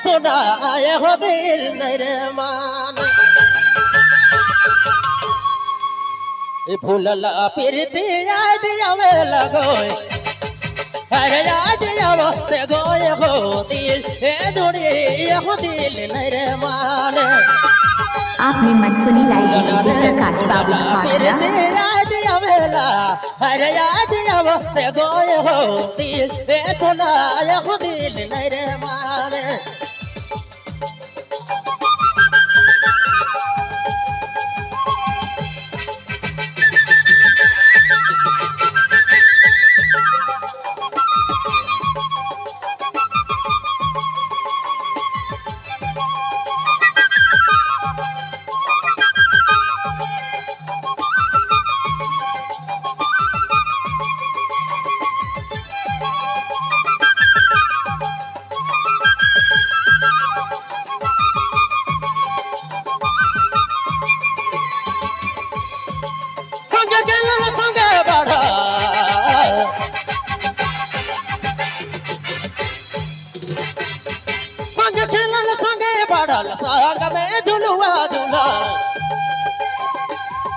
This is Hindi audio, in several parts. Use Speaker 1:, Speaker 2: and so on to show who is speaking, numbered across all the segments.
Speaker 1: सोना आए हो दिल मेरे मान फूलला फिरती याद आवे लगोय अरे याद आवते गोय हो दिल ए जोड़ी हो दिल मेरे मान
Speaker 2: आपने मनसुनी लाई प्रकाश बाबू
Speaker 1: फिरती याद आवेला अरे याद आवते गोय हो दिल ए सोना हो दिल मेरे मान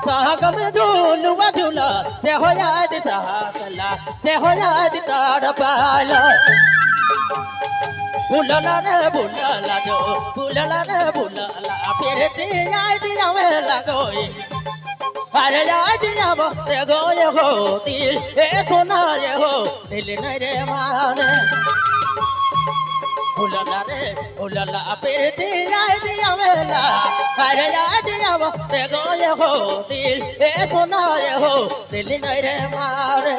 Speaker 1: साग में झूलुआ झूला से हो याद सहसला से हो याद ताड़ पाला भूलला रे भूलला जो भूलला रे भूलला फिर याद आवे लगोई अरे याद आवते गोय हो दिल ए सोना ये हो दिल नहीं रे माने भूलला रे भूलला फिर याद आवेला अरे याद आवते गोय हो दिल ए सोना ये हो दिल नहीं रे माने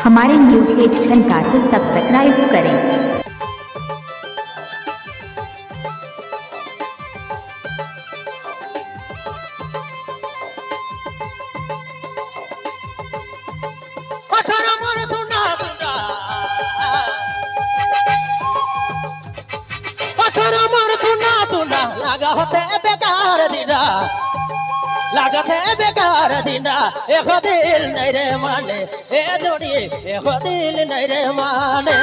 Speaker 2: हमारे न्यूज़ एडिशन का तो सब्सक्राइब करें।
Speaker 1: लगा होते बेकार दिना लागत है बेकार दिना एक दिल नहीं रे माने ए जोड़ी एक दिल नहीं रे माने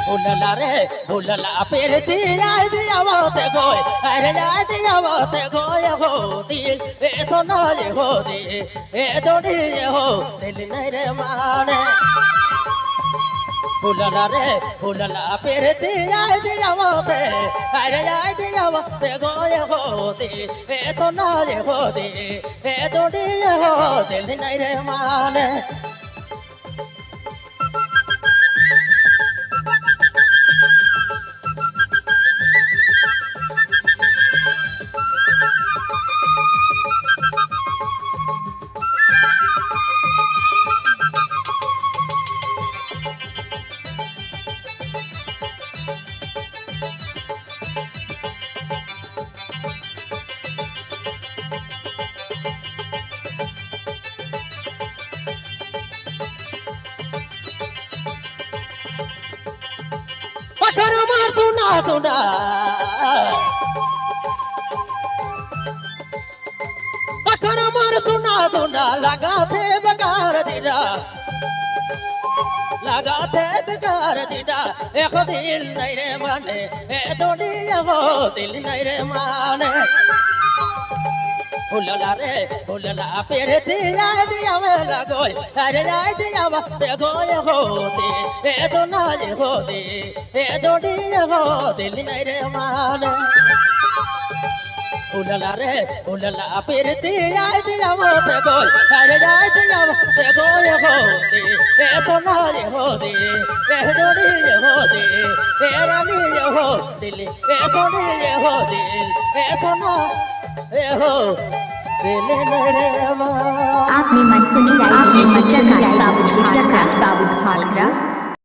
Speaker 1: भूलला रे भूलला फिर याद आवते गोय अरे याद आवते गोय हो दिल ए तो नहीं हो दिल ए जोड़ी हो दिल नहीं रे माने भूलला रे भूलला फिर याद आवते अरे याद आवते गोय हो दिल ए तो नहीं हो दिल ए जोड़ी हो दिल नहीं रे माने सुना सुना पत्थर मार सुना सुना लगा थे बेकार दिना लगा थे बेकार दिना एक दिल नहीं रे माने ए जोड़ी हो दिल नहीं रे माने भूलला रे भूलला फिर याद आवे लगोय अरे याद आवते गोय हो दिल ए तो नहीं हो दिल ए जोड़ी हो दिल नहीं रे माने भूलला रे भूलला फिर याद आवते गोय अरे याद आवते गोय हो दिल ए तो नहीं हो दिल ए जोड़ी हो दिल ए रानी हो दिल ए जोड़ी हो दिल ए सोना ए हो
Speaker 2: आपने मनसुनी लाई प्रकाश बाबू भाटरा